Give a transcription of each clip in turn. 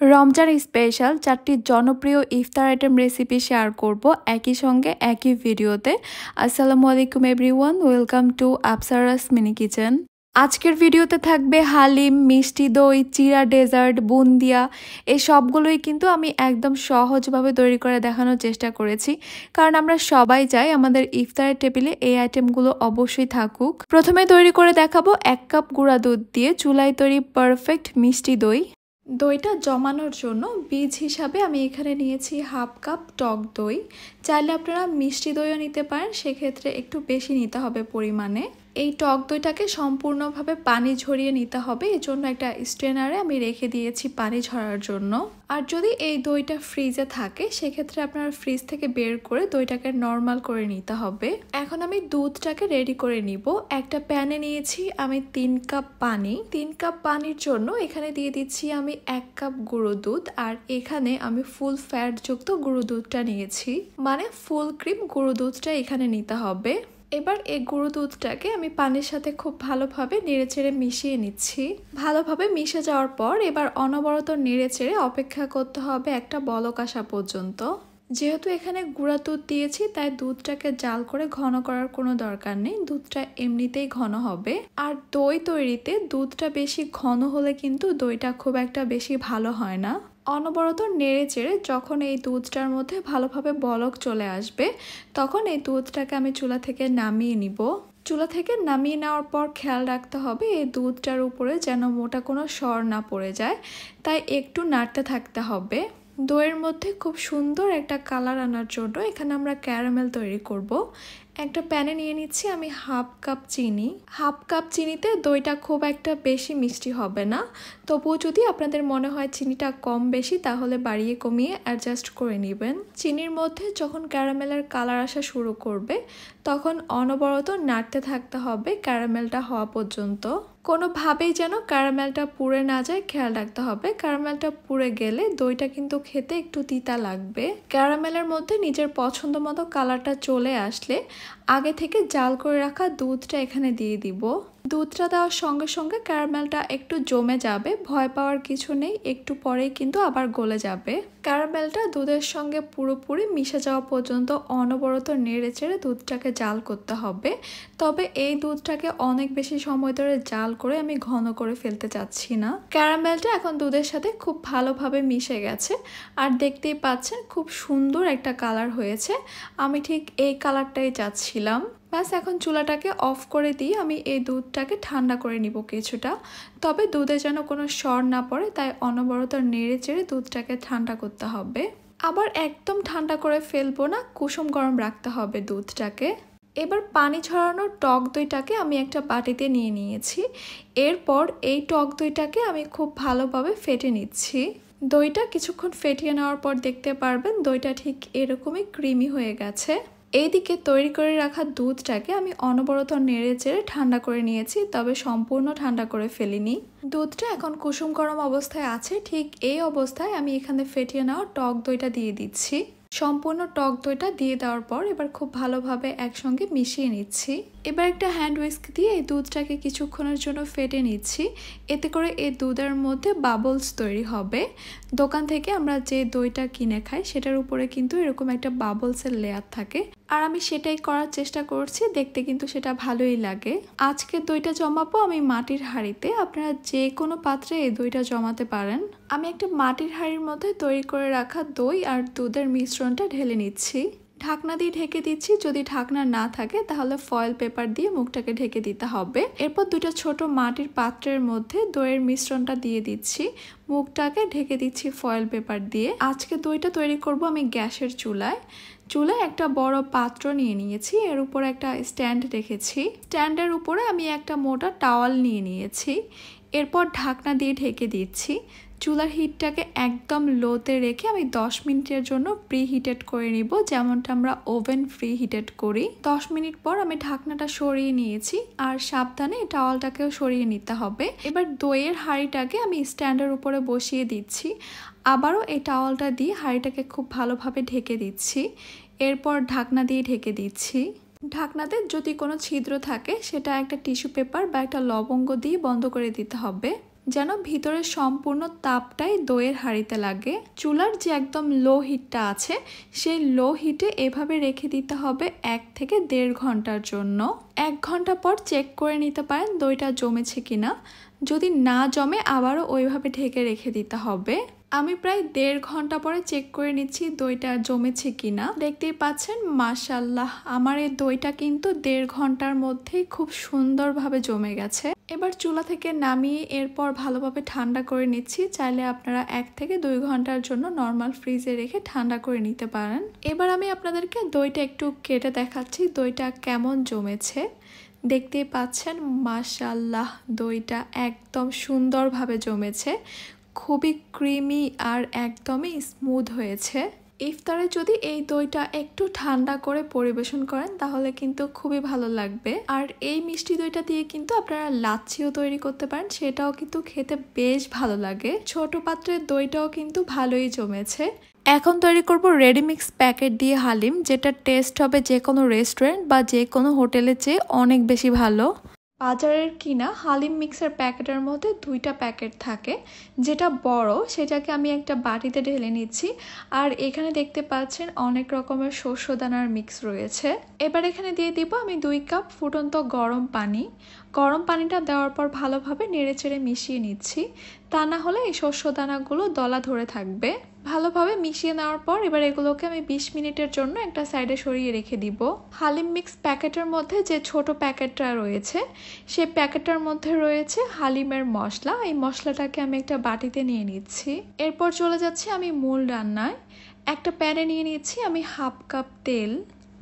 Ramzan special 4টি জনপ্রিয় ইফতার item recipe share করব একই সঙ্গে একই ভিডিওতে। আসসালামু আলাইকুম everyone, welcome to Afsara's mini kitchen. আজকের ভিডিওতে থাকবে হালিম, মিষ্টি দই, চিরা ডেজার্ট, বুন্দিয়া, এই সবগুলোই কিন্তু আমি একদম সহজভাবে তৈরি করে দেখানোর চেষ্টা করেছি, কারণ আমরা সবাই চাই আমাদের ইফতারের টেবিলে এই আইটেমগুলো অবশ্যই থাকুক। প্রথমে তৈরি করে দেখাবো 1 কাপ গুঁড়া দুধ দিয়ে চুলায় তৈরি পারফেক্ট মিষ্টি দই। দইটা জমানোর জন্য বীজ হিসাবে আমি এখানে নিয়েছি হাফ কাপ টক দই। চাইলে আপনারা মিষ্টি দইও নিতে পারেন, সেক্ষেত্রে একটু বেশি নিতে হবে পরিমাণে। এই টক দইটাকে সম্পূর্ণভাবে পানি ঝরিয়ে নিতে হবে, এজন্য একটা স্ট্রেনারে আমি রেখে দিয়েছি পানি ঝরার জন্য। আর যদি এই দইটা ফ্রিজে থাকে সেক্ষেত্রে আপনারা ফ্রিজ থেকে বের করে দইটাকে নর্মাল করে নিতে হবে। এখন আমি দুধটাকে রেডি করে নিব। একটা প্যানে নিয়েছি আমি 3 কাপ পানি। 3 কাপ পানির জন্য এখানে দিয়ে দিচ্ছি আমি 1 কাপ গুঁড়ো দুধ, আর এখানে আমি ফুল ফ্যাট যুক্ত গুঁড়ো দুধটা নিয়েছি, মানে ফুল ক্রিম গুঁড়ো দুধটা এখানে নিতে হবে। এবার এই গুঁড়ো দুধটাকে আমি পানির সাথে খুব ভালোভাবে নেড়েচেড়ে মিশিয়ে নিচ্ছি। ভালোভাবে মিশে যাওয়ার পর এবার অনবরত নেড়েচেড়ে অপেক্ষা করতে হবে একটা বলক আসা পর্যন্ত। যেহেতু এখানে গুঁড়া দুধ দিয়েছি তাই দুধটাকে জাল করে ঘন করার কোনো দরকার নেই, দুধটা এমনিতেই ঘন হবে। আর দই তৈরিতে দুধটা বেশি ঘন হলে কিন্তু দইটা খুব একটা বেশি ভালো হয় না। অনবরত নেড়ে চেড়ে যখন এই দুধটার মধ্যে ভালোভাবে বলক চলে আসবে তখন এই দুধটাকে আমি চুলা থেকে নামিয়ে নিব। চুলা থেকে নামিয়ে নেওয়ার পর খেয়াল রাখতে হবে এই দুধটার উপরে যেন মোটা কোনো সর না পড়ে যায়, তাই একটু নাড়তে থাকতে হবে। দইয়ের মধ্যে খুব সুন্দর একটা কালার আনার জন্য এখানে আমরা ক্যারামেল তৈরি করব। একটা প্যানে নিয়ে নিচ্ছি আমি হাফ কাপ চিনি। হাফ কাপ চিনিতে দইটা খুব একটা বেশি মিষ্টি হবে না, তবুও যদি আপনাদের মনে হয় চিনিটা কম বেশি তাহলে বাড়িয়ে কমিয়ে অ্যাডজাস্ট করে নেবেন। চিনির মধ্যে যখন ক্যারামেলের কালার আসা শুরু করবে তখন অনবরত নাড়তে থাকতে হবে ক্যারামেলটা হওয়া পর্যন্ত। কোনোভাবেই যেন ক্যারামেলটা পুড়ে না যায় খেয়াল রাখতে হবে, ক্যারামেলটা পুড়ে গেলে দইটা কিন্তু খেতে একটু তিতা লাগবে। ক্যারামেলের মধ্যে নিজের পছন্দ মতো কালারটা চলে আসলে আগে থেকে জাল করে রাখা দুধটা এখানে দিয়ে দিব। দুধটা দেওয়ার সঙ্গে সঙ্গে ক্যারামেলটা একটু জমে যাবে, ভয় পাওয়ার কিছু নেই, একটু পরেই কিন্তু আবার গলে যাবে। ক্যারামেলটা দুধের সঙ্গে পুরোপুরি মিশে যাওয়া পর্যন্ত অনবরত নেড়ে চেড়ে দুধটাকে জাল করতে হবে। তবে এই দুধটাকে অনেক বেশি সময় ধরে জাল করে আমি ঘন করে ফেলতে চাচ্ছি না। ক্যারামেলটা এখন দুধের সাথে খুব ভালোভাবে মিশে গেছে, আর দেখতেই পাচ্ছেন খুব সুন্দর একটা কালার হয়েছে। আমি ঠিক এই কালারটাই চাচ্ছিলাম। ব্যাস, এখন চুলাটাকে অফ করে দিয়ে আমি এই দুধটাকে ঠান্ডা করে নিব কিছুটা। তবে দুধে যেন কোনো সর না পড়ে তাই অনবরত নেড়ে চেড়ে দুধটাকে ঠান্ডা করতে হবে। আবার একদম ঠান্ডা করে ফেলবো না, কুসুম গরম রাখতে হবে দুধটাকে। এবার পানি ঝরানো টক দইটাকে আমি একটা বাটিতে নিয়ে নিয়েছি। এরপর এই টক দইটাকে আমি খুব ভালোভাবে ফেটে নিচ্ছি। দইটা কিছুক্ষণ ফেটিয়ে নেওয়ার পর দেখতে পারবেন দইটা ঠিক এরকমই ক্রিমি হয়ে গেছে। এইদিকে তৈরি করে রাখা দুধটাকে আমি অনবরত নেড়ে চেড়ে ঠান্ডা করে নিয়েছি, তবে সম্পূর্ণ ঠান্ডা করে ফেলিনি। দুধটা এখন কুসুম গরম অবস্থায় আছে, ঠিক এই অবস্থায় আমি এখানে ফেটিয়ে নেওয়া টক দইটা দিয়ে দিচ্ছি। সম্পূর্ণ টক দইটা দিয়ে দেওয়ার পর এবার খুব ভালোভাবে একসঙ্গে মিশিয়ে নিচ্ছি। এবার একটা হ্যান্ড হুইস্ক দিয়ে এই দুধটাকে কিছুক্ষণের জন্য ফেটে নিচ্ছি। এতে করে এই দুধের মধ্যে বাবলস তৈরি হবে। দোকান থেকে আমরা যে দইটা কিনে খাই সেটার উপরে কিন্তু এরকম একটা বাবলসের লেয়ার থাকে, আর আমি সেটাই করার চেষ্টা করছি, দেখতে কিন্তু সেটা ভালোই লাগে। আজকে দইটা জমাবো আমি মাটির হাঁড়িতে, আপনারা যে কোনো পাত্রে এই দইটা জমাতে পারেন। আমি একটা মাটির হাঁড়ির মধ্যে তৈরি করে রাখা দই আর দুধের মিশ্রণটা ঢেলে নিচ্ছি। ঢাকনা দিয়ে ঢেকে দিচ্ছি, যদি ঢাকনা না থাকে তাহলে ফয়েল পেপার দিয়ে মুখটাকে ঢেকে দিতে হবে। এরপর দুটো ছোট মাটির পাত্রের মধ্যে দইয়ের মিশ্রণটা দিয়ে দিচ্ছি, মুখটাকে ঢেকে দিচ্ছি ফয়েল পেপার দিয়ে। আজকে দইটা তৈরি করব আমি গ্যাসের চুলায়। চুলায় একটা বড় পাত্র নিয়ে নিয়েছি, এর উপরে একটা স্ট্যান্ড রেখেছি। স্ট্যান্ডের উপরে আমি একটা মোটা টাওয়াল নিয়ে নিয়েছি। এরপর ঢাকনা দিয়ে ঢেকে দিচ্ছি। চুলার হিটটাকে একদম লোতে রেখে আমি 10 মিনিটের জন্য প্রি হিটেড করে নিব, যেমনটা আমরা ওভেন প্রি হিটেড করি। 10 মিনিট পর আমি ঢাকনাটা সরিয়ে নিয়েছি, আর সাবধানে টাওয়ালটাকেও সরিয়ে নিতে হবে। এবার দইয়ের হাঁড়িটাকে আমি স্ট্যান্ডের উপরে বসিয়ে দিচ্ছি। আবারও এই টাওয়ালটা দিয়ে হাঁড়িটাকে খুব ভালোভাবে ঢেকে দিচ্ছি। এরপর ঢাকনা দিয়ে ঢেকে দিচ্ছি। ঢাকনাতে যদি কোনো ছিদ্র থাকে সেটা একটা টিস্যু পেপার বা একটা লবঙ্গ দিয়ে বন্ধ করে দিতে হবে। যেন ভিতরের সম্পূর্ণ তাপটাই দইয়ের হাঁড়িতে লাগে। চুলার যে একদম লো হিটটা আছে সেই লো হিটে এভাবে রেখে দিতে হবে 1 থেকে 1.5 ঘন্টার জন্য। 1 ঘন্টা পর চেক করে নিতে পারেন দইটা জমেছে কিনা। যদি না জমে আবারও ওইভাবে ঢেকে রেখে দিতে হবে। আমি প্রায় 1.5 ঘন্টা পরে চেক করে নিচ্ছি দইটা জমেছে কিনা। দেখতেই পাচ্ছেন মাশাআল্লাহ আমার এই দইটা কিন্তু 1.5 ঘন্টার মধ্যেই খুব সুন্দরভাবে জমে গেছে। এবার চুলা থেকে নামিয়ে এরপর ভালোভাবে ঠান্ডা করে নিচ্ছি। চাইলে আপনারা 1 থেকে 2 ঘন্টার জন্য নর্মাল ফ্রিজে রেখে ঠান্ডা করে নিতে পারেন। এবার আমি আপনাদেরকে দইটা একটু কেটে দেখাচ্ছি দইটা কেমন জমেছে। দেখতেই পাচ্ছেন মাশাআল্লাহ দইটা একদম সুন্দরভাবে জমেছে, খুবই ক্রিমি আর একদমই স্মুথ হয়েছে। ইফতারে যদি এই দইটা একটু ঠান্ডা করে পরিবেশন করেন তাহলে কিন্তু খুবই ভালো লাগবে। আর এই মিষ্টি দইটা দিয়ে কিন্তু আপনারা লাচ্ছিও তৈরি করতে পারেন, সেটাও কিন্তু খেতে বেশ ভালো লাগে। ছোট পাত্রের দইটাও কিন্তু ভালোই জমেছে। এখন তৈরি করব রেডিমিক্স প্যাকেট দিয়ে হালিম, যেটা টেস্ট হবে যে কোনো রেস্টুরেন্ট বা যে কোনো হোটেলের চেয়ে অনেক বেশি ভালো। বাজারের কিনা হালিম মিক্সের প্যাকেটের মধ্যে 2টা প্যাকেট থাকে। যেটা বড় সেটাকে আমি একটা বাটিতে ঢেলে নিচ্ছি। আর এখানে দেখতে পাচ্ছেন অনেক রকমের শস্য দানার মিক্স রয়েছে। এবার এখানে দিয়ে দিব আমি 2 কাপ ফুটন্ত গরম পানি। গরম পানিটা দেওয়ার পর ভালোভাবে নেড়েচেড়ে মিশিয়ে নিচ্ছি, তা না হলে এই শস্য দানাগুলো দলা ধরে থাকবে। ভালোভাবে মিশিয়ে নেওয়ার পর এবার এগুলোকে আমি 20 মিনিটের জন্য একটা সাইডে সরিয়ে রেখে দিব। হালিম মিক্স প্যাকেটের মধ্যে যে ছোট প্যাকেটটা রয়েছে সেই প্যাকেটটার মধ্যে রয়েছে হালিমের মশলা। এই মশলাটাকে আমি একটা বাটিতে নিয়ে নিচ্ছি। এরপর চলে যাচ্ছি আমি মূল রান্নায়। একটা প্যানে নিয়ে নিচ্ছি আমি 1/2 কাপ তেল।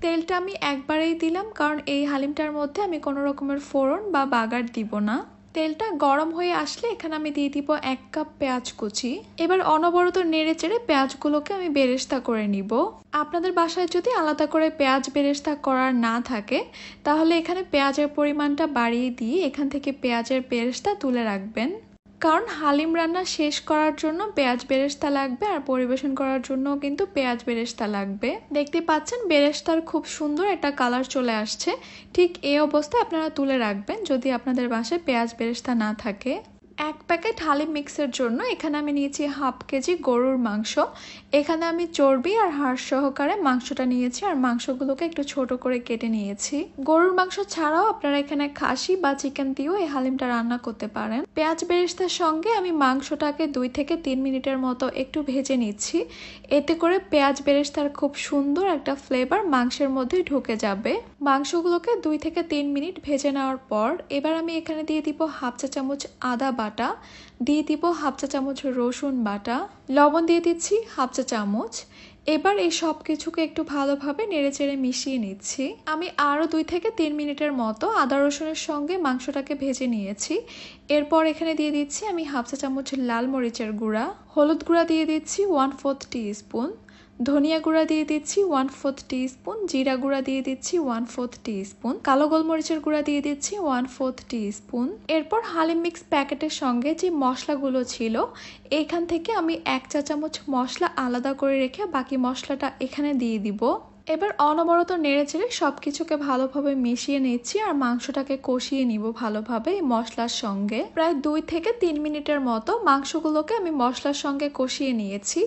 তেলটা আমি একবারেই দিলাম কারণ এই হালিমটার মধ্যে আমি কোনো রকমের ফোড়ন বা বাগার দিব না। তেলটা গরম হয়ে আসলে এখানে আমি দিয়ে দিব 1 কাপ পেঁয়াজ কুচি। এবার অনবরত নেড়ে চেড়ে পেঁয়াজগুলোকে আমি বেরেস্তা করে নিব। আপনাদের বাসায় যদি আলাদা করে পেঁয়াজ বেরেস্তা করার না থাকে তাহলে এখানে পেঁয়াজের পরিমাণটা বাড়িয়ে দিয়ে এখান থেকে পেঁয়াজের বেরেস্তা তুলে রাখবেন। কারণ হালিম রান্না শেষ করার জন্য পেঁয়াজ বেরেস্তা লাগবে আর পরিবেশন করার জন্য কিন্তু পেঁয়াজ বেরেস্তা লাগবে। দেখতে পাচ্ছেন বেরেস্তার খুব সুন্দর একটা কালার চলে আসছে। ঠিক এই অবস্থায় আপনারা তুলে রাখবেন যদি আপনাদের বাসায় পেঁয়াজ বেরেস্তা না থাকে। 1 প্যাকেট হালিম মিক্সের জন্য এখানে আমি নিয়েছি 1/2 কেজি গরুর মাংস। এখানে আমি চর্বি আর হাড় সহকারে মাংসটা নিয়েছি আর মাংসগুলোকে একটু ছোট করে কেটে নিয়েছি। গরুর মাংস ছাড়াও আপনারা এখানে খাসি বা চিকেন দিয়েও এই হালিমটা রান্না করতে পারেন। পেঁয়াজ বেরেস্তার সঙ্গে আমি মাংসটাকে 2 থেকে 3 মিনিটের মতো একটু ভেজে নিচ্ছি। এতে করে পেঁয়াজ বেরেস্তার খুব সুন্দর একটা ফ্লেভার মাংসের মধ্যে ঢুকে যাবে। মাংসগুলোকে 2 থেকে 3 মিনিট ভেজে নেওয়ার পর এবার আমি এখানে দিয়ে দিব 1/2 চা চামচ আদা বাটা, দিয়ে দিব 1/2 চা চামচ রসুন বাটা, লবণ দিয়ে দিচ্ছি 1/2 চা চামচ। এবার এই সব কিছুকে একটু ভালোভাবে নেড়েচেড়ে মিশিয়ে নিচ্ছি। আমি আরও 2 থেকে 3 মিনিটের মতো আদা রসুনের সঙ্গে মাংসটাকে ভেজে নিয়েছি। এরপর এখানে দিয়ে দিচ্ছি আমি 1/2 চা চামচ লাল মরিচের গুঁড়া, হলুদ গুঁড়া দিয়ে দিচ্ছি 1/4 টিস্পুন, ধনিয়া গুঁড়া দিয়ে দিচ্ছি 1/4 টিস্পুন, জিরা গুঁড়া দিয়ে দিচ্ছি 1/4 টিস্পুন, কালো গোলমরিচের গুঁড়া দিয়ে দিচ্ছি 1/4 টিস্পুন। এরপর হালিম মিক্স প্যাকেটের সঙ্গে যে মশলাগুলো ছিল এখান থেকে আমি 1 চা চামচ মশলা আলাদা করে রেখে বাকি মশলাটা এখানে দিয়ে দিব। এবার অনবরত নেড়েচেড়ে সবকিছুকে ভালোভাবে মিশিয়ে নিচ্ছি আর মাংসটাকে কষিয়ে নিব ভালোভাবে এই মশলার সঙ্গে। প্রায় 2 থেকে 3 মিনিটের মতো মাংসগুলোকে আমি মশলার সঙ্গে কষিয়ে নিয়েছি।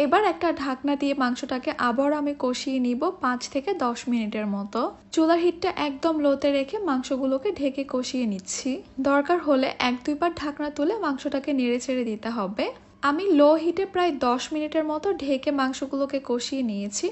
এবার একটা ঢাকনা দিয়ে মাংসটাকে আবার আমি কষিয়ে নিব 5 থেকে 10 মিনিটের মতো। চুলার হিটটা একদম লোতে রেখে মাংসগুলোকে ঢেকে কষিয়ে নিচ্ছি। দরকার হলে 1-2 বার ঢাকনা তুলে মাংসটাকে নেড়েচেড়ে দিতে হবে। আমি লো হিটে প্রায় 10 মিনিটের মতো ঢেকে মাংসগুলোকে কষিয়ে নিয়েছি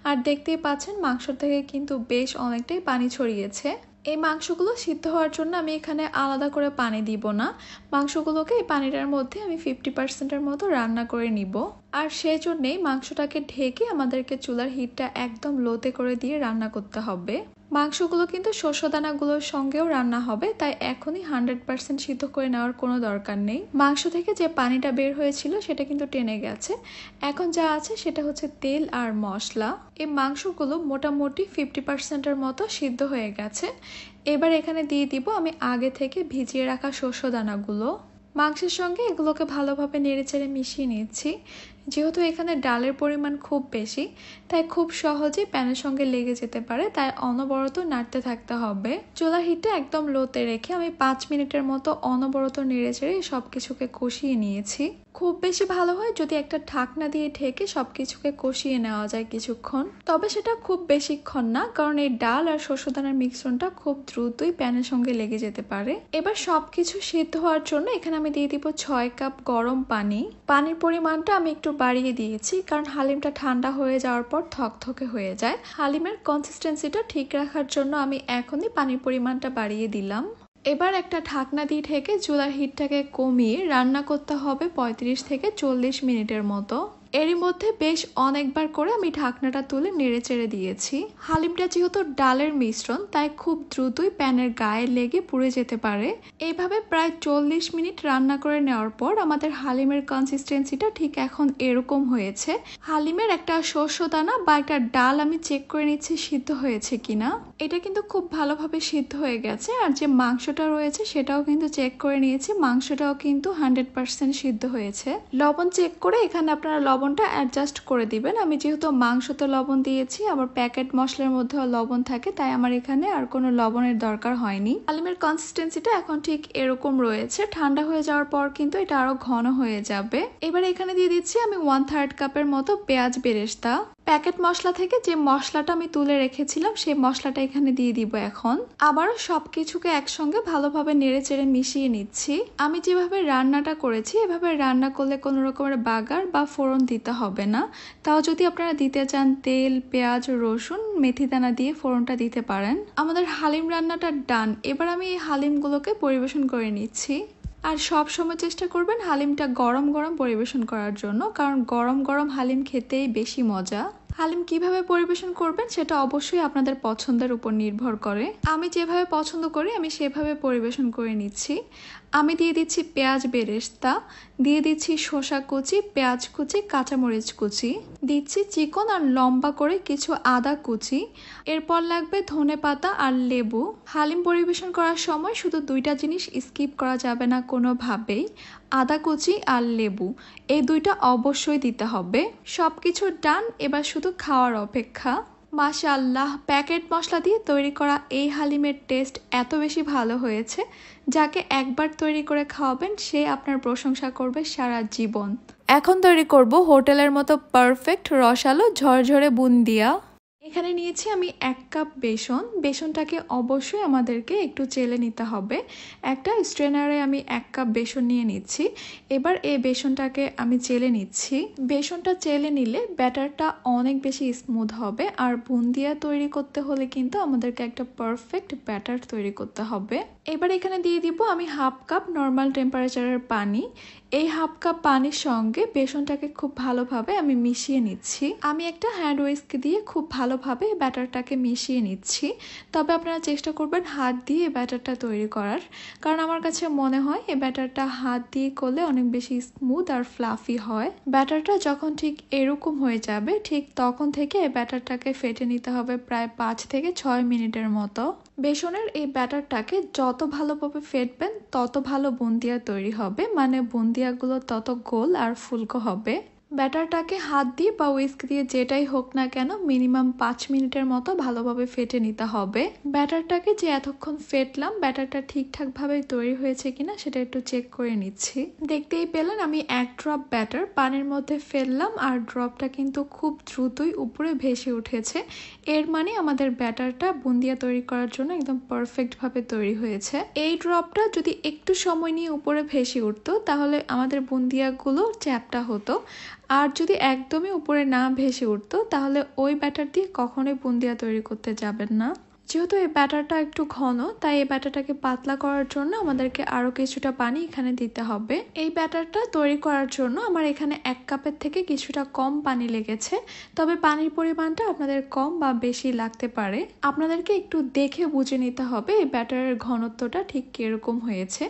আর দেখতেই পাচ্ছেন মাংস থেকে কিন্তু বেশ অনেকটাই পানি ছড়িয়েছে। এই মাংসগুলো সিদ্ধ হওয়ার জন্য আমি এখানে আলাদা করে পানি দিব না, মাংসগুলোকে এই পানিটার মধ্যে আমি 50%-এর মতো রান্না করে নিব। আর সেই জন্যেই মাংসটাকে ঢেকে আমাদেরকে চুলার হিটটা একদম লোতে করে দিয়ে রান্না করতে হবে। মাংসগুলো কিন্তু শস্য দানাগুলোর সঙ্গেও রান্না হবে, তাই এখনই 100% সিদ্ধ করে নেওয়ার কোনো দরকার নেই। মাংস থেকে যে পানিটা বের হয়েছিল সেটা কিন্তু টেনে গেছে। এখন যা আছে সেটা হচ্ছে তেল আর মশলা। এই মাংসগুলো মোটামুটি 50%-এর মতো সিদ্ধ হয়ে গেছে। এবার এখানে দিয়ে দিব আমি আগে থেকে ভিজিয়ে রাখা শস্য দানাগুলো। মাংসের সঙ্গে এগুলোকে ভালোভাবে নেড়েচেড়ে মিশিয়ে নিচ্ছি। যেহেতু এখানে ডালের পরিমাণ খুব বেশি, তাই খুব সহজেই প্যানের সঙ্গে লেগে যেতে পারে, তাই অনবরত নাড়তে থাকতে হবে। চুলার হিটটা একদম লোতে রেখে আমি 5 মিনিটের মতো অনবরত নেড়েচেড়ে সব কিছুকে কষিয়ে নিয়েছি। খুব বেশি ভালো হয় যদি একটা ঢাকনা দিয়ে ঢেকে সবকিছুকে কষিয়ে নেওয়া যায় কিছুক্ষণ, তবে সেটা খুব বেশিক্ষণ না, কারণ এই ডাল আর শস্যদানার মিশ্রণটা খুব দ্রুতই প্যানের সঙ্গে লেগে যেতে পারে। এবার সবকিছু সিদ্ধ হওয়ার জন্য এখানে আমি দিয়ে দিব 6 কাপ গরম পানি। পানির পরিমাণটা আমি একটু বাড়িয়ে দিয়েছি, কারণ হালিমটা ঠান্ডা হয়ে যাওয়ার পর থকথকে হয়ে যায়। হালিমের কনসিস্টেন্সিটা ঠিক রাখার জন্য আমি এখনই পানির পরিমাণটা বাড়িয়ে দিলাম। এবার একটা ঢাকনা দিয়ে ঢেকে চুলার হিটটাকে কমিয়ে রান্না করতে হবে 35 থেকে 40 মিনিটের মতো। এরই মধ্যে বেশ অনেকবার করে আমি ঢাকনাটা তুলে নেড়েচেড়ে দিয়েছি। হালিমটা যেহেতু ডালের মিশ্রণ, তাই খুব দ্রুতই প্যানের গায়ে লেগে পুড়ে যেতে পারে। এইভাবে প্রায় 40 মিনিট রান্না করে নেওয়ার পর আমাদের হালিমের কনসিস্টেন্সিটা ঠিক এখন এরকম হয়েছে। হালিমের একটা শস্য দানা বা একটা ডাল আমি চেক করে নিচ্ছি সিদ্ধ হয়েছে কিনা। এটা কিন্তু খুব ভালোভাবে সিদ্ধ হয়ে গেছে। আর যে মাংসটা রয়েছে সেটাও কিন্তু চেক করে নিয়েছি, মাংসটাও কিন্তু 100% সিদ্ধ হয়েছে। লবণ চেক করে এখানে আপনারা লবণটা অ্যাডজাস্ট করে দিবেন। আমি যেহেতু মাংসতে লবণ দিয়েছি, আবার প্যাকেট মশলার মধ্যেও লবণ থাকে, তাই আমার এখানে আর কোনো লবণের দরকার হয়নি। হালিমের কনসিস্টেন্সিটা এখন ঠিক এরকম রয়েছে। ঠান্ডা হয়ে যাওয়ার পর কিন্তু এটা আরো ঘন হয়ে যাবে। এবার এখানে দিয়ে দিচ্ছি আমি 1/3 কাপের মতো পেঁয়াজ বেরেস্তা। প্যাকেট মশলা থেকে যে মশলাটা আমি তুলে রেখেছিলাম সেই মশলাটা এখানে দিয়ে দিব এখন। আবারও সবকিছুকে একসঙ্গে ভালোভাবে নেড়েচেড়ে মিশিয়ে নিচ্ছি। আমি যেভাবে রান্নাটা করেছি এভাবে রান্না করলে কোনো রকমের বাগার বা ফোড়ন দিতে হবে না। তাও যদি আপনারা দিতে চান তেল, পেঁয়াজ, রসুন, মেথি দানা দিয়ে ফোড়নটা দিতে পারেন। আমাদের হালিম রান্নাটা ডান। এবার আমি এই হালিমগুলোকে পরিবেশন করে নিচ্ছি। আর সব সময় চেষ্টা করবেন হালিমটা গরম গরম পরিবেশন করার জন্য, কারণ গরম গরম হালিম খেতেই বেশি মজা। হালিম কিভাবে পরিবেশন করবেন সেটা অবশ্যই আপনাদের পছন্দের উপর নির্ভর করে। আমি যেভাবে পছন্দ করি আমি সেভাবে পরিবেশন করে নিচ্ছি। আমি দিয়ে দিচ্ছি পেঁয়াজ বেরেস্তা, দিয়ে দিচ্ছি শসা কুচি, পেঁয়াজ কুচি, কাঁচামরিচ কুচি, দিচ্ছি চিকন আর লম্বা করে কিছু আদা কুচি, এরপর লাগবে ধনেপাতা আর লেবু। হালিম পরিবেশন করার সময় শুধু দুইটা জিনিস স্কিপ করা যাবে না কোনোভাবেই, আদা কুচি আর লেবু, এই দুইটা অবশ্যই দিতে হবে। সবকিছু ডান, এবার শুধু খাওয়ার অপেক্ষা। মাশাআল্লাহ, প্যাকেট মশলা দিয়ে তৈরি করা এই হালিমের টেস্ট এত বেশি ভালো হয়েছে, যাকে একবার তৈরি করে খাওয়াবেন সে আপনার প্রশংসা করবে সারা জীবন। এখন তৈরি করব হোটেলের মতো পারফেক্ট রসালো ঝরঝরে বুন্দিয়া। এখানে নিয়েছি আমি 1 কাপ বেসন। বেসনটাকে অবশ্যই আমাদেরকে একটু চেলে নিতে হবে। একটা স্ট্রেনারে আমি 1 কাপ বেসন নিয়ে নিচ্ছি। এবার এই বেসনটাকে আমি চেলে নিচ্ছি। বেসনটা চেলে নিলে ব্যাটারটা অনেক বেশি স্মুথ হবে। আর বুন্দিয়া তৈরি করতে হলে কিন্তু আমাদেরকে একটা পারফেক্ট ব্যাটার তৈরি করতে হবে। এবার এখানে দিয়ে দিব আমি 1/2 কাপ নর্মাল টেম্পারেচারের পানি। এই 1/2 কাপ পানির সঙ্গে বেসনটাকে খুব ভালোভাবে আমি মিশিয়ে নিচ্ছি। আমি একটা হ্যান্ড উইস্ক দিয়ে খুব ভালোভাবে ব্যাটারটাকে মিশিয়ে নিচ্ছি। তবে আপনারা চেষ্টা করবেন হাত দিয়ে ব্যাটারটা তৈরি করার, কারণ আমার কাছে মনে হয় এই ব্যাটারটা হাত দিয়ে করলে অনেক বেশি স্মুথ আর ফ্লাফি হয়। ব্যাটারটা যখন ঠিক এরকম হয়ে যাবে ঠিক তখন থেকে এই ব্যাটারটাকে ফেটে নিতে হবে প্রায় 5 থেকে 6 মিনিটের মতো। বেসনের এই ব্যাটারটাকে যত ভালোভাবে ফেটবেন তত ভালো বুন্দিয়া তৈরি হবে, মানে বুন্দিয়াগুলো তত গোল আর ফুলকো হবে। ব্যাটারটাকে হাত দিয়ে বা উইস্ক দিয়ে যেটাই হোক না কেন মিনিমাম 5 মিনিটের মতো ভালোভাবে ফেটে নিতে হবে। ব্যাটারটাকে যে এতক্ষণ ফেটলাম ব্যাটারটা ঠিকঠাকভাবে তৈরি হয়েছে কিনা সেটা একটু চেক করে নিচ্ছি। দেখতেই পেলেন আমি 1 ড্রপ ব্যাটার পানির মধ্যে ফেললাম আর ড্রপটা কিন্তু খুব দ্রুতই উপরে ভেসে উঠেছে। এর মানে আমাদের ব্যাটারটা বুন্দিয়া তৈরি করার জন্য একদম পারফেক্ট ভাবে তৈরি হয়েছে। এই ড্রপটা যদি একটু সময় নিয়ে উপরে ভেসে উঠতো তাহলে আমাদের বুন্দিয়াগুলো চ্যাপ্টা হতো। আর যদি একদমই উপরে না ভেসে উঠতো তাহলে ওই ব্যাটার দিয়ে কখনোই বুন্দিয়া তৈরি করতে যাবেন না। যেহেতু এই ব্যাটারটা একটু ঘন, তাই এই ব্যাটারটাকে পাতলা করার জন্য আমাদেরকে আরো কিছুটা পানি এখানে দিতে হবে। এই ব্যাটারটা তৈরি করার জন্য আমার এখানে 1 কাপের থেকে কিছুটা কম পানি লেগেছে, তবে পানির পরিমাণটা আপনাদের কম বা বেশি লাগতে পারে। আপনাদেরকে একটু দেখে বুঝে নিতে হবে এই ব্যাটারের ঘনত্বটা ঠিক কিরকম হয়েছে।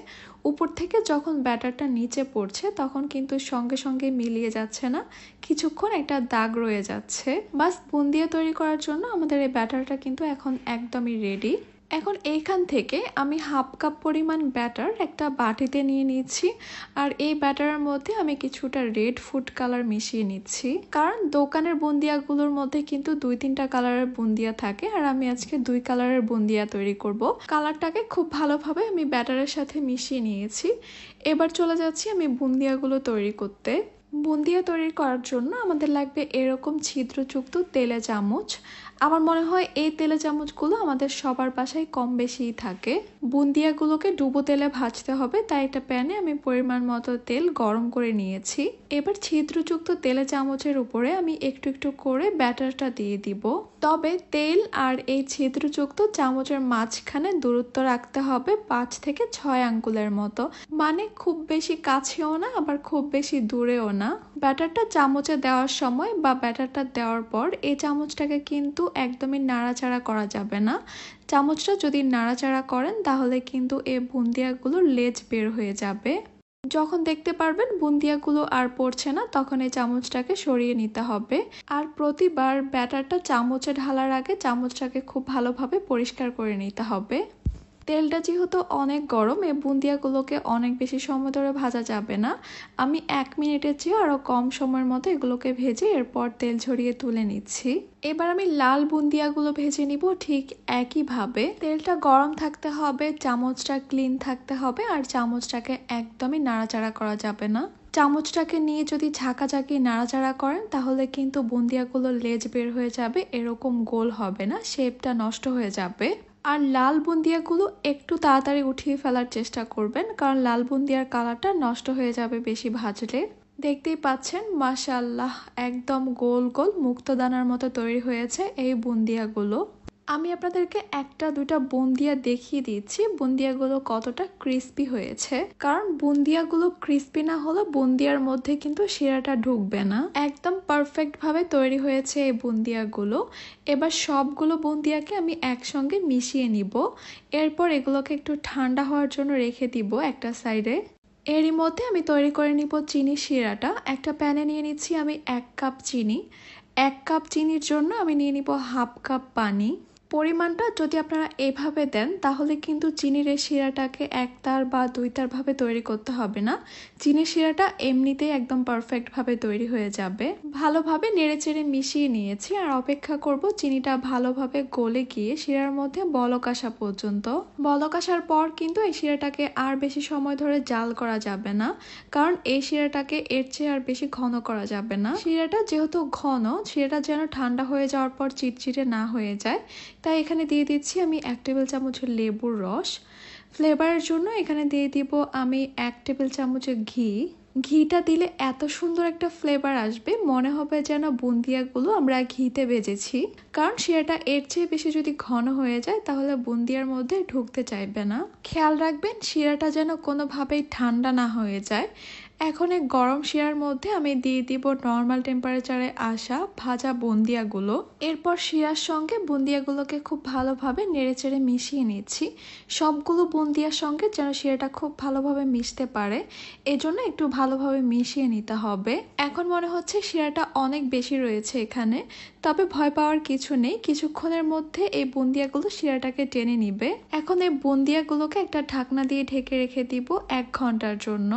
উপর থেকে যখন ব্যাটারটা নিচে পড়ছে তখন কিন্তু সঙ্গে সঙ্গে মিলিয়ে যাচ্ছে না, কিছুক্ষণ একটা দাগ রয়ে যাচ্ছে। বাস বুন্দিয়া তৈরি করার জন্য আমাদের এই ব্যাটারটা কিন্তু এখন একদমই রেডি। এখন এইখান থেকে আমি হাফ কাপ পরিমাণ ব্যাটার একটা বাটিতে নিয়ে নিচ্ছি আর এই ব্যাটারের মধ্যে আমি কিছুটা রেড ফুড কালার মিশিয়ে নিচ্ছি, কারণ দোকানের বুন্দিয়াগুলোর মধ্যে কিন্তু 2-3টা কালারের বুন্দিয়া থাকে আর আমি আজকে 2 কালারের বুন্দিয়া তৈরি করব। কালারটাকে খুব ভালোভাবে আমি ব্যাটারের সাথে মিশিয়ে নিয়েছি। এবার চলে যাচ্ছি আমি বুন্দিয়াগুলো তৈরি করতে। বুন্দিয়া তৈরি করার জন্য আমাদের লাগবে এরকম ছিদ্রযুক্ত তেলে চামচ। আমার মনে হয় এই তেলে চামচগুলো আমাদের সবার বাসায় কম বেশিই থাকে। বুন্দিয়াগুলোকে ডুবো তেলে ভাজতে হবে, তাই একটা প্যানে আমি পরিমাণ মতো তেল গরম করে নিয়েছি। এবার ছিদ্রযুক্ত তেলে চামচের উপরে আমি একটু একটু করে ব্যাটারটা দিয়ে দিব। তবে তেল আর এই ছিদ্রযুক্ত চামচের মাঝখানে দূরত্ব রাখতে হবে 5 থেকে 6 আঙ্গুলের মতো, মানে খুব বেশি কাছেও না আবার খুব বেশি দূরেও না। ব্যাটারটা চামচে দেওয়ার সময় বা ব্যাটারটা দেওয়ার পর এই চামচটাকে কিন্তু একদমই নাড়াচাড়া করা যাবে না। চামচটা যদি নাড়াচাড়া করেন তাহলে কিন্তু এই বুন্দিয়াগুলোর লেজ বের হয়ে যাবে। যখন দেখতে পারবেন বুন্দিয়াগুলো আর পড়ছে না তখন এই চামচটাকে সরিয়ে নিতে হবে। আর প্রতিবার ব্যাটারটা চামচে ঢালার আগে চামচটাকে খুব ভালোভাবে পরিষ্কার করে নিতে হবে। তেলটা যেহেতু অনেক গরম, এই বুন্দিয়াগুলোকে অনেক বেশি সময় ধরে ভাজা যাবে না। আমি 1 মিনিটের চেয়ে আরও কম সময়ের মতো এগুলোকে ভেজে এরপর তেল ঝরিয়ে তুলে নিচ্ছি। এবার আমি লাল বুন্দিয়াগুলো ভেজে নিব ঠিক একইভাবে। তেলটা গরম থাকতে হবে, চামচটা ক্লিন থাকতে হবে আর চামচটাকে একদমই নাড়াচাড়া করা যাবে না। চামচটাকে নিয়ে যদি ঝাঁকাঝাঁকি নাড়াচাড়া করেন তাহলে কিন্তু বুন্দিয়াগুলো লেজ বের হয়ে যাবে, এরকম গোল হবে না, শেপটা নষ্ট হয়ে যাবে। আর লাল বুন্দিয়াগুলো একটু তাড়াতাড়ি উঠিয়ে ফেলার চেষ্টা করবেন, কারণ লাল বুন্দিয়ার কালারটা নষ্ট হয়ে যাবে বেশি ভাজলে। দেখতেই পাচ্ছেন মাশাআল্লাহ একদম গোল গোল মুক্তদানার মতো তৈরি হয়েছে এই বুন্দিয়াগুলো। আমি আপনাদেরকে 1-2টা বুন্দিয়া দেখিয়ে দিচ্ছি বুন্দিয়াগুলো কতটা ক্রিস্পি হয়েছে, কারণ বুন্দিয়াগুলো ক্রিস্পি না হলে বুন্দিয়ার মধ্যে কিন্তু শিরাটা ঢুকবে না। একদম পারফেক্ট ভাবে তৈরি হয়েছে এই বুন্দিয়াগুলো। এবার সবগুলো বুন্দিয়াকে আমি একসঙ্গে মিশিয়ে নিব। এরপর এগুলোকে একটু ঠান্ডা হওয়ার জন্য রেখে দিব একটা সাইডে। এরই মধ্যে আমি তৈরি করে নিব চিনি শিরাটা। একটা প্যানে নিয়ে নিচ্ছি আমি 1 কাপ চিনি। 1 কাপ চিনির জন্য আমি নিয়ে নিব হাফ কাপ পানি। পরিমাণটা যদি আপনারা এভাবে দেন তাহলে কিন্তু চিনির এই শিরাটাকে 1 তার বা 2 তার ভাবে তৈরি করতে হবে না। চিনির শিরাটা এমনিতেই একদম পারফেক্ট ভাবে তৈরি হয়ে যাবে। ভালোভাবে নেড়েচেড়ে মিশিয়ে নিয়েছি আর অপেক্ষা করব চিনিটা ভালোভাবে গলে গিয়ে শিরার মধ্যে বলক আসা পর্যন্ত। বলক আসার পর কিন্তু এই শিরাটাকে আর বেশি সময় ধরে জাল করা যাবে না, কারণ এই শিরাটাকে এর চেয়ে আর বেশি ঘন করা যাবে না। শিরাটা যেহেতু ঘন, শিরাটা যেন ঠান্ডা হয়ে যাওয়ার পর চিটচিটে না হয়ে যায়, তাই এখানে দিয়ে দিচ্ছি আমি 1 টেবিল চামচ লেবুর রস। ফ্লেভারের জন্য এখানে দিয়ে দিব আমি 1 টেবিল চামচ ঘি। ঘিটা দিলে এত সুন্দর একটা ফ্লেভার আসবে, মনে হবে যেন বুন্দিয়াগুলো আমরা ঘিতে ভেজেছি। কারণ শিরাটা এর চেয়ে বেশি যদি ঘন হয়ে যায় তাহলে বুন্দিয়ার মধ্যে ঢুকতে চাইবে না। খেয়াল রাখবেন শিরাটা যেন কোনোভাবেই ঠান্ডা না হয়ে যায়। এখন এই গরম শিরার মধ্যে আমি দিয়ে দিব নর্মাল টেম্পারেচারে আসা ভাজা বুন্দিয়াগুলো। এরপর শিরার সঙ্গে বুন্দিয়াগুলোকে খুব ভালোভাবে নেড়েচেড়ে মিশিয়ে নিচ্ছি। সবগুলো বুন্দিয়ার সঙ্গে যেন শিরাটা খুব ভালোভাবে মিশতে পারে, এজন্য একটু ভালোভাবে মিশিয়ে নিতে হবে। এখন মনে হচ্ছে শিরাটা অনেক বেশি রয়েছে এখানে, তবে ভয় পাওয়ার কিছু নেই, কিছুক্ষণের মধ্যে এই বুন্দিয়াগুলো শিরাটাকে টেনে নিবে। এখন এই বুন্দিয়াগুলোকে একটা ঢাকনা দিয়ে ঢেকে রেখে দিব 1 ঘন্টার জন্য।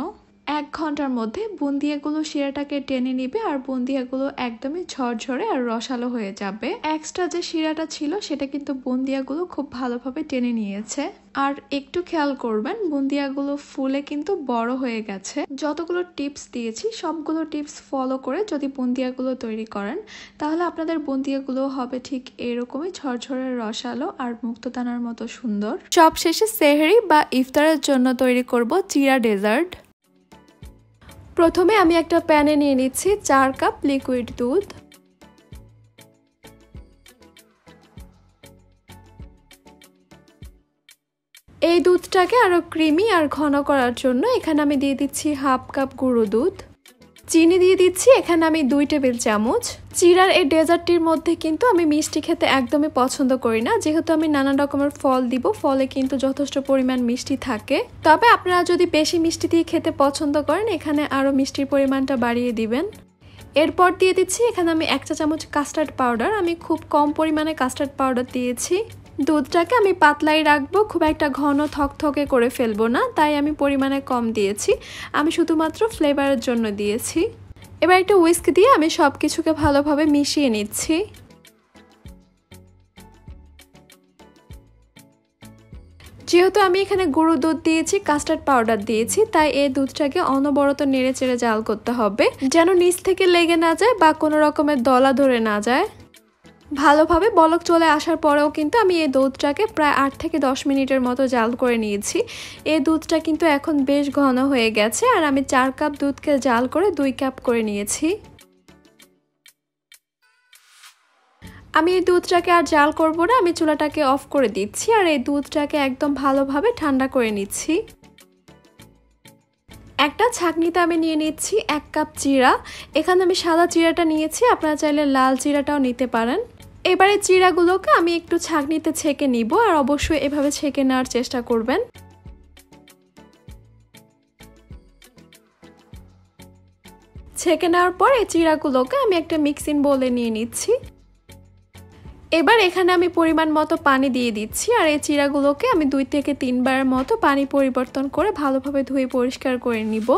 1 ঘন্টার মধ্যে বুন্দিয়াগুলো শিরাটাকে টেনে নিবে আর বুন্দিয়াগুলো একদমই ঝরঝরে আর রসালো হয়ে যাবে। এক্সট্রা যে শিরাটা ছিল সেটা কিন্তু বুন্দিয়াগুলো খুব ভালোভাবে টেনে নিয়েছে। আর একটু খেয়াল করবেন বুন্দিয়াগুলো ফুলে কিন্তু বড় হয়ে গেছে। যতগুলো টিপস দিয়েছি সবগুলো টিপস ফলো করে যদি বুন্দিয়াগুলো তৈরি করেন তাহলে আপনাদের বুন্দিয়াগুলো হবে ঠিক এরকমই ঝরঝরে রসালো আর মুক্তদানার মতো সুন্দর। সবশেষে সেহরি বা ইফতারের জন্য তৈরি করব চিরা ডেজার্ট। প্রথমে আমি একটা প্যানে নিয়ে নিচ্ছি 4 কাপ লিকুইড দুধ। এই দুধটাকে আরো ক্রিমি আর ঘন করার জন্য এখানে আমি দিয়ে দিচ্ছি হাফ কাপ গুঁড়ো দুধ। চিনি দিয়ে দিচ্ছি এখানে আমি 2 টেবিল চামচ। চিরার এই ডেজার্টটির মধ্যে কিন্তু আমি মিষ্টি খেতে একদমই পছন্দ করি না, যেহেতু আমি নানা রকমের ফল দিব, ফলে কিন্তু যথেষ্ট পরিমাণ মিষ্টি থাকে। তবে আপনারা যদি বেশি মিষ্টি দিয়ে খেতে পছন্দ করেন এখানে আরো মিষ্টির পরিমাণটা বাড়িয়ে দিবেন। এরপর দিয়ে দিচ্ছি এখানে আমি 1 চা চামচ কাস্টার্ড পাউডার। আমি খুব কম পরিমাণে কাস্টার্ড পাউডার দিয়েছি। দুধটাকে আমি পাতলাই রাখবো, খুব একটা ঘন থকথকে করে ফেলবো না, তাই আমি পরিমাণে কম দিয়েছি। আমি শুধুমাত্র ফ্লেভারের জন্য দিয়েছি। এবার একটা হুইস্ক দিয়ে আমি সব কিছুকে ভালোভাবে মিশিয়ে নিচ্ছি। যেহেতু আমি এখানে গুঁড়ো দুধ দিয়েছি, কাস্টার্ড পাউডার দিয়েছি, তাই এই দুধটাকে অনবরত নেড়ে চেড়ে জাল করতে হবে, যেন নিচ থেকে লেগে না যায় বা কোনো রকমের দলা ধরে না যায়। ভালোভাবে বলক চলে আসার পরেও কিন্তু আমি এই দুধটাকে প্রায় 8 থেকে 10 মিনিটের মতো জাল করে নিয়েছি। এই দুধটা কিন্তু এখন বেশ ঘন হয়ে গেছে, আর আমি 4 কাপ দুধকে জাল করে 2 কাপ করে নিয়েছি। আমি এই দুধটাকে আর জাল করব না, আমি চুলাটাকে অফ করে দিচ্ছি আর এই দুধটাকে একদম ভালোভাবে ঠান্ডা করে নিচ্ছি। একটা ছাঁকনিতে আমি নিয়ে নিচ্ছি 1 কাপ চিড়া। এখানে আমি সাদা চিড়াটা নিয়েছি, আপনারা চাইলে লাল চিড়াটাও নিতে পারেন। এবারে চিড়াগুলোকে আমি একটু ছাঁকনিতে ছেঁকে নিব, আর অবশ্যই এভাবে ছেঁকে নেওয়ার চেষ্টা করবেন। ছেঁকে নেওয়ার পর এই চিড়াগুলোকে আমি একটা মিক্সিং বোলে নিয়ে নিচ্ছি। এবার এখানে আমি পরিমাণ মতো পানি দিয়ে দিচ্ছি, আর এই চিড়াগুলোকে আমি 2 থেকে 3 বারের মতো পানি পরিবর্তন করে ভালোভাবে ধুয়ে পরিষ্কার করে নিব।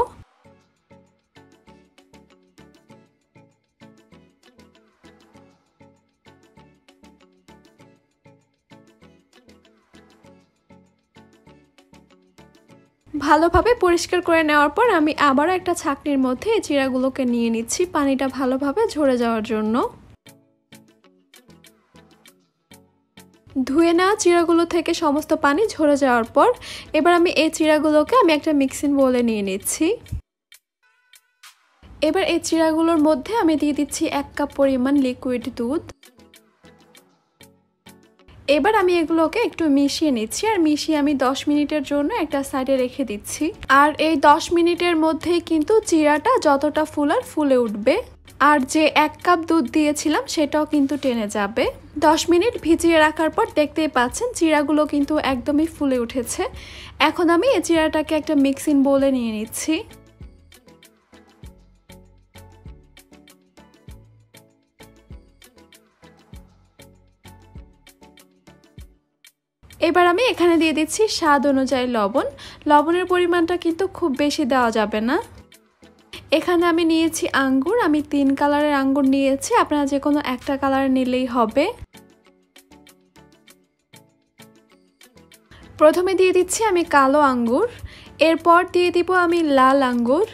ভালোভাবে পরিষ্কার করে নেওয়ার পর আমি আবারও একটা ছাঁকনির মধ্যে এই চিড়াগুলোকে নিয়ে নিচ্ছি, পানিটা ভালোভাবে ঝরে যাওয়ার জন্য। ধুয়ে নেওয়া চিড়াগুলো থেকে সমস্ত পানি ঝরে যাওয়ার পর এবার আমি এই চিড়াগুলোকে একটা মিক্সিং বোলে নিয়ে নিচ্ছি। এবার এই চিড়াগুলোর মধ্যে আমি দিয়ে দিচ্ছি 1 কাপ পরিমাণ লিকুইড দুধ। এবার আমি এগুলোকে একটু মিশিয়ে নিচ্ছি, আর মিশিয়ে আমি 10 মিনিটের জন্য একটা সাইডে রেখে দিচ্ছি। আর এই 10 মিনিটের মধ্যেই কিন্তু চিড়াটা যতটা ফুলার ফুলে উঠবে, আর যে 1 কাপ দুধ দিয়েছিলাম সেটাও কিন্তু টেনে যাবে। 10 মিনিট ভিজিয়ে রাখার পর দেখতেই পাচ্ছেন চিড়াগুলো কিন্তু একদমই ফুলে উঠেছে। এখন আমি এই চিড়াটাকে একটা মিক্সিং বোলে নিয়ে নিচ্ছি। এবার আমি এখানে দিয়ে দিচ্ছি স্বাদ অনুযায়ী লবণ। লবণের পরিমাণটা কিন্তু খুব বেশি দেওয়া যাবে না। এখানে আমি নিয়েছি আঙ্গুর, আমি 3 কালারের আঙ্গুর নিয়েছি, আপনারা যে কোনো একটা কালার নিলেই হবে। প্রথমে দিয়ে দিচ্ছি আমি কালো আঙ্গুর, এরপর দিয়ে দিব আমি লাল আঙ্গুর,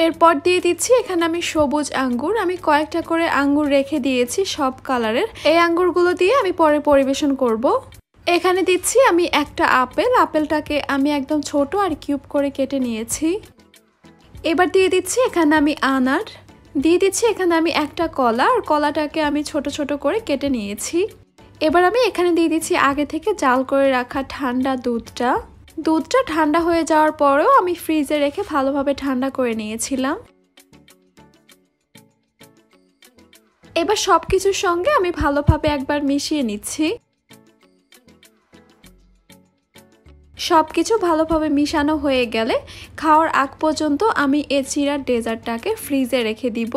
এরপর দিয়ে দিচ্ছি এখানে আমি সবুজ আঙ্গুর। আমি কয়েকটা করে আঙ্গুর রেখে দিয়েছি সব কালারের। এই আঙ্গুরগুলো দিয়ে আমি পরে পরিবেশন করব। এখানে দিচ্ছি আমি একটা আপেল, আপেলটাকে আমি একদম ছোট আর কিউব করে কেটে নিয়েছি। এবার দিয়ে দিচ্ছি এখানে আমি আনার, দিয়ে দিচ্ছি এখানে আমি একটা কলা, আর কলাটাকে আমি ছোট ছোট করে কেটে নিয়েছি। এবার আমি এখানে দিয়ে দিচ্ছি আগে থেকে জাল করে রাখা ঠান্ডা দুধটা। দুধটা ঠান্ডা হয়ে যাওয়ার পরেও আমি ফ্রিজে রেখে ভালোভাবে ঠান্ডা করে নিয়েছিলাম। এবার সবকিছুর সঙ্গে আমি ভালোভাবে একবার মিশিয়ে নিচ্ছি। সবকিছু ভালোভাবে মিশানো হয়ে গেলে খাওয়ার আগ পর্যন্ত আমি এই চিড়ার ডেজার্টটাকে ফ্রিজে রেখে দিব।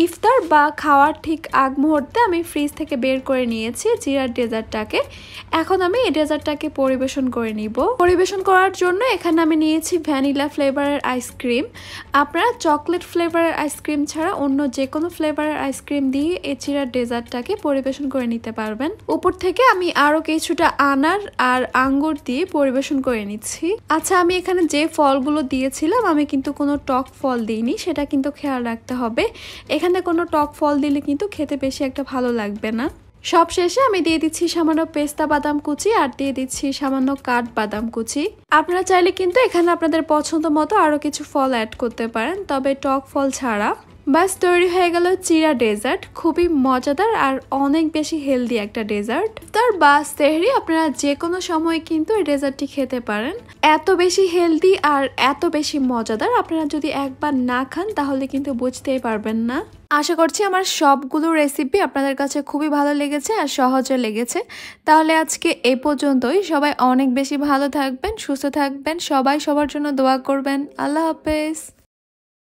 ইফতার বা খাওয়ার ঠিক আগ মুহূর্তে আমি ফ্রিজ থেকে বের করে নিয়েছি চিড়ার ডেজার্টটাকে। এখন আমি এই ডেজার্টটাকে পরিবেশন করে নিব। পরিবেশন করার জন্য এখানে আমি নিয়েছি ভ্যানিলা ফ্লেভারের আইসক্রিম। আপনারা চকলেট ফ্লেভারের আইসক্রিম ছাড়া অন্য যে কোনো ফ্লেভারের আইসক্রিম দিয়ে এই চিড়ার ডেজার্টটাকে পরিবেশন করে নিতে পারবেন। উপর থেকে আমি আরও কিছুটা আনার আর আঙ্গুর দিয়ে পরিবেশন করে নিচ্ছি। আচ্ছা, আমি এখানে যে ফলগুলো দিয়েছিলাম আমি কিন্তু কোনো টক ফল দিইনি, সেটা কিন্তু খেয়াল রাখতে হবে। এখানে কোনো টক ফল দিলে কিন্তু খেতে বেশি একটা ভালো লাগবে না। সব শেষে আমি দিয়ে দিচ্ছি সামান্য পেস্তা বাদাম কুচি, আর দিয়ে দিচ্ছি সামান্য কাঠবাদাম কুচি। আপনারা চাইলে কিন্তু এখানে আপনাদের পছন্দ মতো আরও কিছু ফল অ্যাড করতে পারেন, তবে টক ফল ছাড়া। বাস তৈরি হয়ে গেল চিড়া ডেজার্ট। খুবই মজাদার আর অনেক বেশি হেলদি একটা ডেজার্ট। তার বা সেহরি আপনারা যে কোনো সময় কিন্তু এই ডেজার্টটি খেতে পারেন। এত বেশি হেলদি আর এত বেশি মজাদার, আপনারা যদি একবার না খান তাহলে কিন্তু বুঝতেই পারবেন না। আশা করছি আমার সবগুলো রেসিপি আপনাদের কাছে খুবই ভালো লেগেছে আর সহজে লেগেছে। তাহলে আজকে এই পর্যন্তই। সবাই অনেক বেশি ভালো থাকবেন, সুস্থ থাকবেন, সবাই সবার জন্য দোয়া করবেন। আল্লাহ হাফেজ।